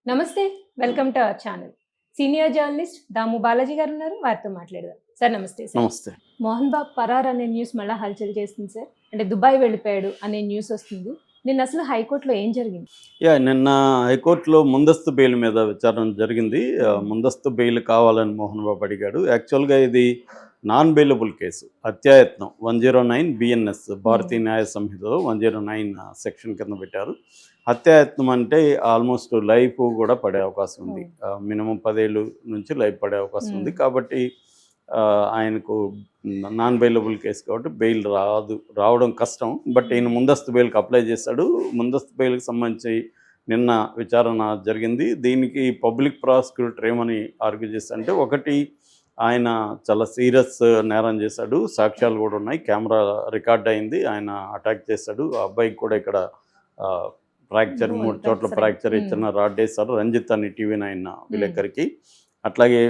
నమస్తే. Welcome to our channel. Senior journalist Damu Balaji garu ఉన్నారు. వారితో మాట్లాడదాం. సార్ నమస్తే సార్. నమస్తే. మోహన్ బాబు పరార్ అనే న్యూస్ మళ్ళా హల్చల్ చేస్తుంది సార్. అంటే దుబాయ్ వెళ్ళిపోయాడు అనే న్యూస్ వస్తుంది. నిన్న అసలు హైకోర్టులో ఏం జరిగింది? నిన్న హైకోర్టులో ముందస్తు బెయిల్ మీద విచారణ జరిగింది. ముందస్తు బెయిల్ కావాలని మోహన్ బాబు అడిగాడు. యాక్చువల్గా ఇది నాన్ బెయిలబుల్ కేసు, అత్యాయత్నం 109 బిఎన్ఎస్ భారతీయ న్యాయ సంహితలో 109 సెక్షన్ కింద పెట్టారు. అత్యాయత్నం అంటే ఆల్మోస్ట్ లైఫ్ కూడా పడే అవకాశం ఉంది. మినిమం 10 ఏళ్ళు నుంచి లైఫ్ పడే అవకాశం ఉంది. కాబట్టి ఆయనకు నాన్ బెయిలబుల్ కేసు కాబట్టి బెయిల్ రావడం కష్టం. బట్ ఈయన ముందస్తు బెయిల్కి అప్లై చేశాడు. ముందస్తు బెయిల్కి సంబంధించి నిన్న విచారణ జరిగింది. దీనికి పబ్లిక్ ప్రాసిక్యూటర్ ఏమని ఆర్గ్యూ చేశారంటే, ఒకటి, ఆయన చాలా సీరియస్ నేరం చేశాడు, సాక్ష్యాలు కూడా ఉన్నాయి, కెమెరా రికార్డ్ అయింది, ఆయన అటాక్ చేశాడు, ఆ అబ్బాయికి కూడా ఇక్కడ ఫ్రాక్చర్ 3 చోట్ల ఫ్రాక్చర్ ఇచ్చిన రాడ్ వేశారు, రంజిత్ అని TV9 విలేకరికి. అట్లాగే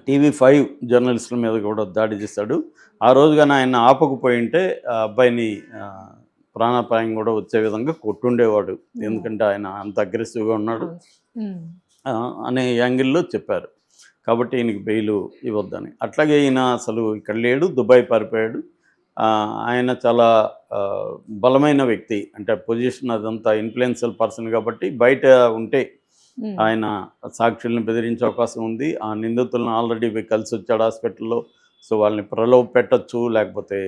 TV5 జర్నలిస్టుల మీద కూడా దాడి చేశాడు. ఆ రోజుగానే ఆయన ఆపకపోయి ఉంటే ఆ అబ్బాయిని ప్రాణాపాయం కూడా వచ్చే విధంగా కొట్టుండేవాడు, ఎందుకంటే ఆయన అంత అగ్రెసివ్గా ఉన్నాడు అనే యాంగిల్లో చెప్పారు. కాబట్టి ఈయనకి బెయిల్ ఇవ్వద్దని. అట్లాగే ఈయన అసలు ఇక్కడ లేడు, దుబాయ్ పారిపోయాడు. ఆయన చాలా బలమైన వ్యక్తి, అంటే పొజిషన్ అదంతా ఇన్ఫ్లుయెన్షియల్ పర్సన్ కాబట్టి బయట ఉంటే ఆయన సాక్షుల్ని బెదిరించే అవకాశం ఉంది. ఆ నిందితులను ఆల్రెడీ కలిసి వచ్చాడు హాస్పిటల్లో. సో వాళ్ళని ప్రలోభ పెట్టచ్చు, లేకపోతే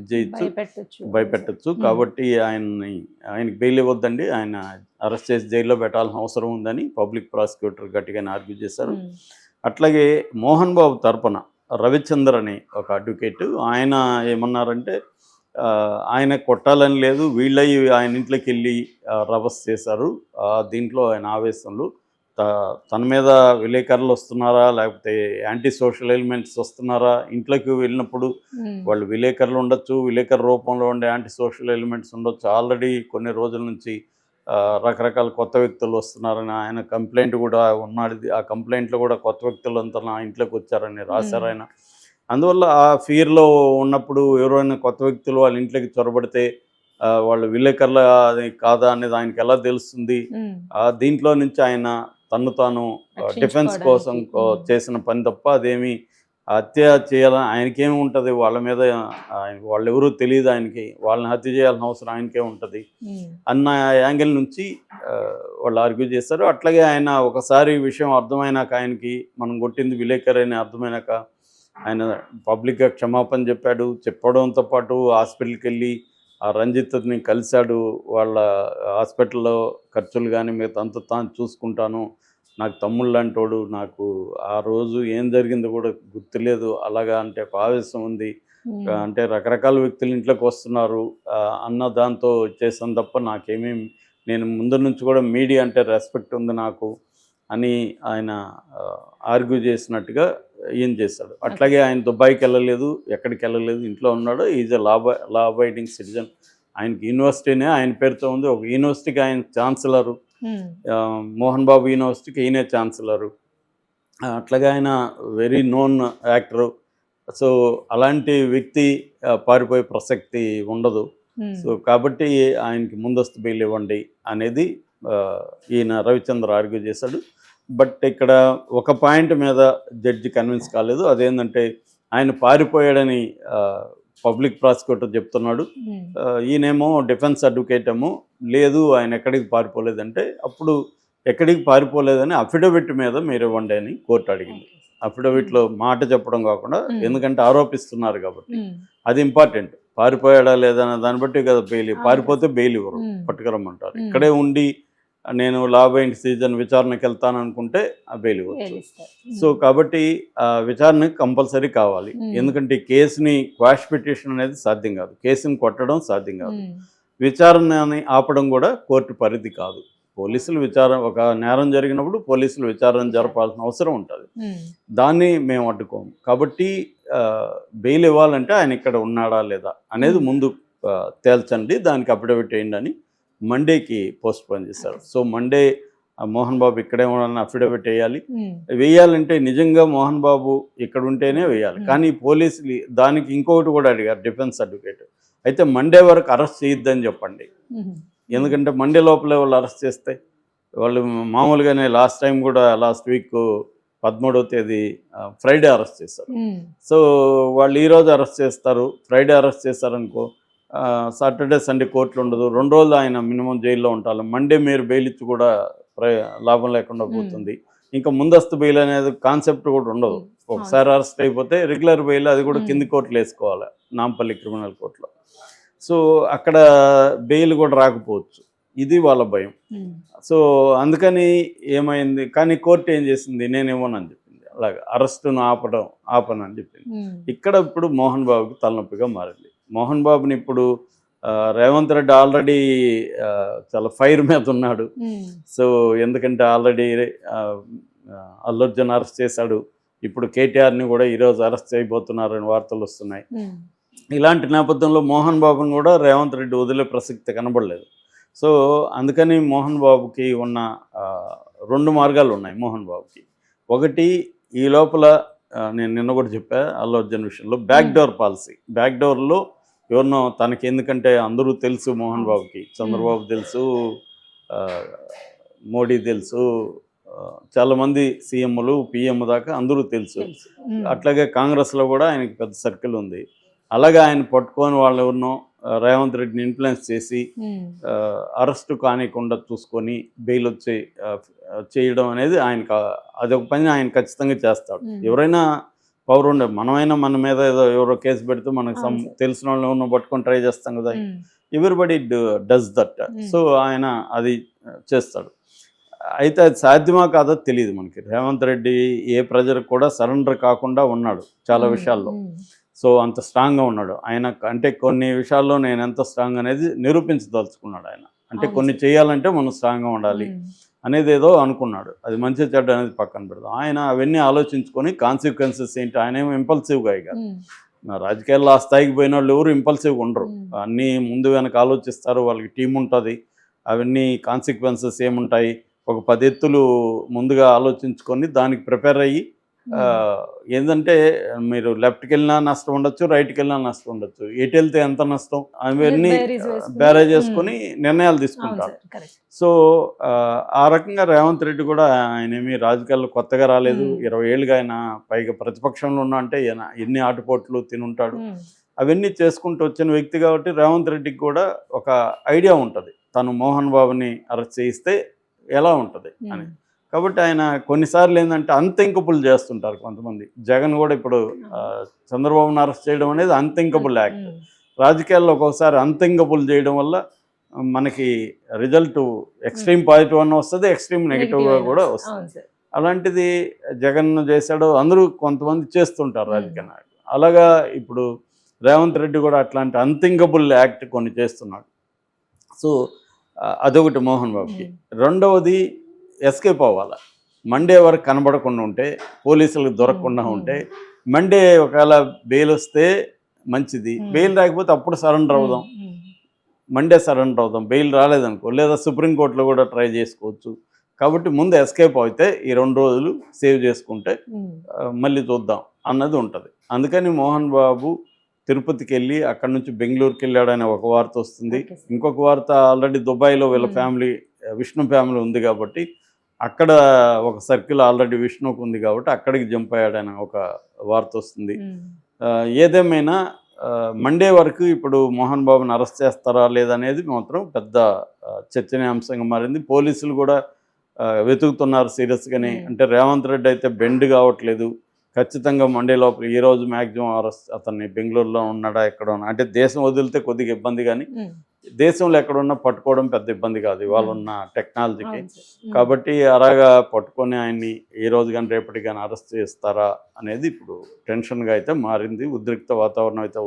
ఇది చేయొచ్చు, భయపెట్టచ్చు. కాబట్టి ఆయనకి బెయిల్ ఇవ్వద్దండి, ఆయన అరెస్ట్ చేసి జైల్లో పెట్టాల్సిన అవసరం ఉందని పబ్లిక్ ప్రాసిక్యూటర్ గట్టిగానే ఆర్గ్యూ చేశారు. అట్లాగే మోహన్ బాబు తరపున రవిచంద్ర అని ఒక అడ్వకేట్, ఆయన ఏమన్నారంటే, ఆయన కొట్టాలని లేదు, వీళ్ళయి ఆయన ఇంట్లోకి వెళ్ళి రవస్ చేశారు. దీంట్లో ఆయన ఆవేశంలో తన మీద విలేకరులు వస్తున్నారా, లేకపోతే యాంటీ సోషల్ ఎలిమెంట్స్ వస్తున్నారా, ఇంట్లోకి వెళ్ళినప్పుడు వాళ్ళు విలేకరులు ఉండొచ్చు, విలేకరు రూపంలో ఉండే యాంటీ సోషల్ ఎలిమెంట్స్ ఉండొచ్చు. ఆల్రెడీ కొన్ని రోజుల నుంచి రకరకాల కొత్త వ్యక్తులు వస్తున్నారని ఆయన కంప్లైంట్ కూడా ఉన్నాడు. ఆ కంప్లైంట్లో కూడా కొత్త వ్యక్తులు అంతా నా ఇంట్లోకి వచ్చారని రాశారు ఆయన. అందువల్ల ఆ ఫియర్లో ఉన్నప్పుడు ఎవరైనా కొత్త వ్యక్తులు వాళ్ళ ఇంట్లోకి చొరబడితే వాళ్ళు విలేకరుల అది కాదా అనేది ఆయనకి ఎలా తెలుస్తుంది? దీంట్లో నుంచి ఆయన తను తాను డిఫెన్స్ కోసం చేసిన పని తప్ప అదేమి హత్య చేయాలని ఆయనకేమి ఉంటుంది, వాళ్ళ మీద వాళ్ళు ఎవరూ తెలియదు ఆయనకి, వాళ్ళని హత్య చేయాల్సిన అవసరం ఆయనకే ఉంటుంది అన్న యాంగిల్ నుంచి వాళ్ళు ఆర్గ్యూ చేశారు. అట్లాగే ఆయన ఒకసారి విషయం అర్థమైనాక, ఆయనకి మనం కొట్టింది విలేకరు అని అర్థమైనాక ఆయన పబ్లిక్గా క్షమాపణ చెప్పడంతో పాటు హాస్పిటల్కి వెళ్ళి ఆ రంజిత్ని కలిశాడు. వాళ్ళ హాస్పిటల్లో ఖర్చులు కానీ మిగతా తాను చూసుకుంటాను, నాకు తమ్ముళ్ళు అంటోడు, నాకు ఆ రోజు ఏం జరిగిందో కూడా గుర్తులేదు, అలాగా అంటే ఆవేశం ఉంది, అంటే రకరకాల వ్యక్తులు ఇంట్లోకి వస్తున్నారు అన్న దాంతో చేసాను తప్ప నాకేమేమి, నేను ముందు నుంచి కూడా మీడియా అంటే రెస్పెక్ట్ ఉంది నాకు అని ఆయన ఆర్గ్యూ చేసినట్టుగా ఏం చేశాడు. అట్లాగే ఆయన దుబాయ్కి వెళ్ళలేదు, ఎక్కడికి వెళ్ళలేదు, ఇంట్లో ఉన్నాడు. Is a law abiding citizen. ఆయనకి యూనివర్సిటీనే ఆయన పేరుతో ఉంది, ఒక యూనివర్సిటీకి ఆయన ఛాన్సలరు, మోహన్ బాబు యూనివర్సిటీకి ఈయనే ఛాన్సలరు. అట్లాగే ఆయన వెరీ నోన్ యాక్టరు. సో అలాంటి వ్యక్తి పారిపోయే ప్రసక్తి ఉండదు. సో కాబట్టి ఆయనకి ముందస్తు బెయిల్ ఇవ్వండి అనేది ఈయన రవిచంద్ర ఆర్గ్యూ చేశాడు. బట్ ఇక్కడ ఒక పాయింట్ మీద జడ్జి కన్విన్స్ కాలేదు. అదేంటంటే, ఆయన పారిపోయాడని పబ్లిక్ ప్రాసిక్యూటర్ చెప్తున్నాడు, ఈయనేమో డిఫెన్స్ అడ్వకేట్ ఏమో లేదు ఆయన ఎక్కడికి పారిపోలేదంటే, అప్పుడు ఎక్కడికి పారిపోలేదని అఫిడవిట్ మీద మీరు ఇవ్వండి అని కోర్టు అడిగింది. అఫిడవిట్లో మాట చెప్పడం కాకుండా, ఎందుకంటే ఆరోపిస్తున్నారు కాబట్టి అది ఇంపార్టెంట్. పారిపోయాడా లేదా అనే దాన్ని బట్టి కదా బెయిల్. పారిపోతే బెయిల్ ఇవ్వరు, పట్టుకురమ్మంటారు. ఇక్కడే ఉండి నేను లా అబైడింగ్ సిటిజన్ విచారణకి వెళ్తాను అనుకుంటే ఆ బెయిల్ ఇవ్వచ్చు. సో కాబట్టి విచారణకి కంపల్సరీ కావాలి, ఎందుకంటే ఈ కేసుని క్వాష్ పిటిషన్ అనేది సాధ్యం కాదు, కేసుని కొట్టడం సాధ్యం కాదు, విచారణని ఆపడం కూడా కోర్టు పరిధి కాదు. పోలీసులు ఒక నేరం జరిగినప్పుడు పోలీసులు విచారణ జరపాల్సిన అవసరం ఉంటుంది, దాన్ని మేము అడ్డుకోము. కాబట్టి బెయిల్ ఇవ్వాలంటే ఆయన ఇక్కడ ఉన్నాడా లేదా అనేది ముందు తేల్చండి, దానికి అఫిడవిట్ వేయండి అని మండేకి పోస్ట్ పోన్ చేశారు. సో మండే మోహన్ బాబు ఇక్కడే ఉండాలని అఫిడవిట్ వేయాలంటే నిజంగా మోహన్ బాబు ఇక్కడ ఉంటేనే వేయాలి. కానీ పోలీసులు దానికి ఇంకొకటి కూడా అడిగారు డిఫెన్స్ అడ్వకేట్, అయితే మండే వరకు అరెస్ట్ చేయొద్దని చెప్పండి, ఎందుకంటే మండే లోపలే వాళ్ళు అరెస్ట్ చేస్తే వాళ్ళు మామూలుగానే లాస్ట్ వీక్ 13వ తేదీ ఫ్రైడే అరెస్ట్ చేశారు. సో వాళ్ళు ఈరోజు అరెస్ట్ చేస్తారు, ఫ్రైడే అరెస్ట్ చేస్తారనుకో, సాటర్డే సండే కోర్టులు ఉండదు, 2 రోజులు ఆయన మినిమం జైల్లో ఉంటారు. మండే మీరు బెయిల్ ఇచ్చి కూడా లాభం లేకుండా పోతుంది. ఇంకా ముందస్తు బెయిల్ అనేది కాన్సెప్ట్ కూడా ఉండదు. ఒకసారి అరెస్ట్ అయిపోతే రెగ్యులర్ బెయిల్ అది కూడా కింది కోర్టులు వేసుకోవాలి, నాంపల్లి క్రిమినల్ కోర్టులో. సో అక్కడ బెయిల్ కూడా రాకపోవచ్చు, ఇది వాళ్ళ భయం. సో అందుకని ఏమైంది, కానీ కోర్టు ఏం చేసింది, నేను ఇవ్వనని చెప్పింది, అలాగే అరెస్టును ఆపనని చెప్పింది. ఇక్కడ ఇప్పుడు మోహన్ బాబుకి తలనొప్పిగా మారింది. మోహన్ బాబుని ఇప్పుడు రేవంత్ రెడ్డి ఆల్రెడీ చాలా ఫైర్ మీద ఉన్నాడు. సో ఎందుకంటే ఆల్రెడీ అల్లు అర్జున్ అరెస్ట్ చేశాడు, ఇప్పుడు కేటీఆర్ని కూడా ఈరోజు అరెస్ట్ చేయబోతున్నారని వార్తలు వస్తున్నాయి. ఇలాంటి నేపథ్యంలో మోహన్ బాబుని కూడా రేవంత్ రెడ్డి వదిలే ప్రసక్తి కనబడలేదు. సో అందుకని మోహన్ బాబుకి ఉన్న 2 మార్గాలు ఉన్నాయి మోహన్ బాబుకి. ఒకటి, ఈ లోపల నేను నిన్న కూడా చెప్పా అల్లు అర్జున్ విషయంలో, బ్యాక్డోర్ పాలసీ. బ్యాక్డోర్లో ఎవరినో తనకి, ఎందుకంటే అందరూ తెలుసు మోహన్ బాబుకి, చంద్రబాబు తెలుసు, మోడీ తెలుసు, చాలామంది సీఎంలు పిఎం దాకా అందరూ తెలుసు. అట్లాగే కాంగ్రెస్లో కూడా ఆయనకి పెద్ద సర్కిల్ ఉంది. అలాగే ఆయన పట్టుకొని వాళ్ళు ఎవరినో రేవంత్ రెడ్డిని ఇన్ఫ్లుయెన్స్ చేసి అరెస్టు కానికుండా చూసుకొని బెయిల్ వచ్చి చేయడం అనేది ఆయనకు అదొక పని ఆయన ఖచ్చితంగా చేస్తాడు. ఎవరైనా పౌరుండే, మనమైనా మన మీద ఏదో ఎవరో కేసు పెడితే మనకు తెలిసిన వాళ్ళు ఎవరినో పట్టుకొని ట్రై చేస్తాం కదా, ఎవ్రీబడి డస్ దట్. సో ఆయన అది చేస్తాడు. అయితే అది సాధ్యమా కాదో తెలియదు మనకి. రేవంత్ రెడ్డి ఏ ప్రజలకు కూడా సరెండర్ కాకుండా ఉన్నాడు చాలా విషయాల్లో. సో అంత స్ట్రాంగ్గా ఉన్నాడు ఆయన. అంటే కొన్ని విషయాల్లో నేను ఎంత స్ట్రాంగ్ అనేది నిరూపించదలుచుకున్నాడు ఆయన. అంటే కొన్ని చేయాలంటే మనం స్ట్రాంగ్గా ఉండాలి అనేది ఏదో అనుకున్నాడు. అది మంచి చెడ్డ అనేది పక్కన పెడదాం. ఆయన అవన్నీ ఆలోచించుకొని కాన్సిక్వెన్సెస్ ఏంటి, ఆయన ఏమో ఇంపల్సివ్గా ఇక రాజకీయాల్లో ఆ స్థాయికి పోయిన వాళ్ళు ఎవరు ఇంపల్సివ్గా ఉండరు. అన్నీ ముందు వెనక ఆలోచిస్తారు, వాళ్ళకి టీం ఉంటుంది. అవన్నీ కాన్సిక్వెన్సెస్ ఏముంటాయి, ఒక 10 ఎత్తులు ముందుగా ఆలోచించుకొని దానికి ప్రిపేర్ అయ్యి, ఏంటంటే మీరు లెఫ్ట్కి వెళ్ళినా నష్టం ఉండొచ్చు, రైట్కి వెళ్ళినా నష్టం ఉండొచ్చు, ఎటు వెళ్తే ఎంత నష్టం అవన్నీ బేరేజ్ చేసుకొని నిర్ణయాలు తీసుకుంటారు. సో ఆ రకంగా రేవంత్ రెడ్డి కూడా, ఆయన ఏమి రాజకీయాల్లో కొత్తగా రాలేదు, 20 ఏళ్ళుగా ఆయన పైగా ప్రతిపక్షంలో ఉన్నా అంటే ఎన్ని ఆటుపోట్లు తినుంటాడు. అవన్నీ చేసుకుంటూ వచ్చిన వ్యక్తి కాబట్టి రేవంత్ రెడ్డికి కూడా ఒక ఐడియా ఉంటుంది, తను మోహన్ బాబుని అరెస్ట్ చేయిస్తే ఎలా ఉంటుంది అని. కాబట్టి ఆయన కొన్నిసార్లు ఏంటంటే అన్థింకబుల్ చేస్తుంటారు కొంతమంది. జగన్ కూడా ఇప్పుడు చంద్రబాబును అరెస్ట్ చేయడం అనేది అన్థింకబుల్ యాక్ట్. రాజకీయాల్లో ఒక్కొక్కసారి అన్థింకబుల్ చేయడం వల్ల మనకి రిజల్ట్ ఎక్స్ట్రీమ్ పాజిటివ్ అన్న వస్తుంది, ఎక్స్ట్రీమ్ నెగిటివ్గా కూడా వస్తుంది. అలాంటిది జగన్ చేశాడు, అందరూ కొంతమంది చేస్తుంటారు రాజకీయ నాయకులు. అలాగా ఇప్పుడు రేవంత్ రెడ్డి కూడా అట్లాంటి అన్థింకబుల్ యాక్ట్ కొన్ని చేస్తున్నాడు. సో అదొకటి మోహన్ బాబుకి. రెండవది, ఎస్కేప్ అవ్వాలి. మండే వరకు కనబడకుండా ఉంటే, పోలీసులకు దొరకకుండా ఉంటే, మండే ఒకవేళ బెయిల్ వస్తే మంచిది, బెయిల్ రాకపోతే అప్పుడు సరెండర్ అవుదాం, మండే సరెండర్ అవుదాం. బెయిల్ రాలేదనుకో, లేదా సుప్రీంకోర్టులో కూడా ట్రై చేసుకోవచ్చు. కాబట్టి ముందు ఎస్కేప్ అయితే ఈ 2 రోజులు సేవ్ చేసుకుంటే మళ్ళీ చూద్దాం అన్నది ఉంటుంది. అందుకని మోహన్ బాబు తిరుపతికి వెళ్ళి అక్కడి నుంచి బెంగళూరుకి వెళ్ళాడనే ఒక వార్త వస్తుంది. ఇంకొక వార్త, ఆల్రెడీ దుబాయ్లో వీళ్ళ ఫ్యామిలీ, విష్ణు ఫ్యామిలీ ఉంది కాబట్టి అక్కడ ఒక సర్కిల్ ఆల్రెడీ విష్ణుకు ఉంది కాబట్టి అక్కడికి జంప్ అయ్యాడని ఒక వార్త వస్తుంది. ఏదేమైనా మండే వరకు ఇప్పుడు మోహన్ బాబుని అరెస్ట్ చేస్తారా లేదనేది మాత్రం పెద్ద చర్చనీయాంశంగా మారింది. పోలీసులు కూడా వెతుకుతున్నారు సీరియస్గానే. అంటే రేవంత్ రెడ్డి అయితే బెండ్ కావట్లేదు, ఖచ్చితంగా మండే లోపల ఈ రోజు మ్యాక్సిమం అరెస్ట్, అతన్ని బెంగళూరులో ఉన్నాడా ఎక్కడ ఉన్నా, అంటే దేశం వదిలితే కొద్దిగా ఇబ్బంది, కానీ దేశంలో ఎక్కడున్నా పట్టుకోవడం పెద్ద ఇబ్బంది కాదు ఇవాళ ఉన్న టెక్నాలజీకి. కాబట్టి అలాగా పట్టుకొని ఆయన్ని ఈ రోజు కానీ రేపటి కానీ అరెస్ట్ చేస్తారా అనేది ఇప్పుడు టెన్షన్గా అయితే మారింది. ఉద్రిక్త వాతావరణం అయితే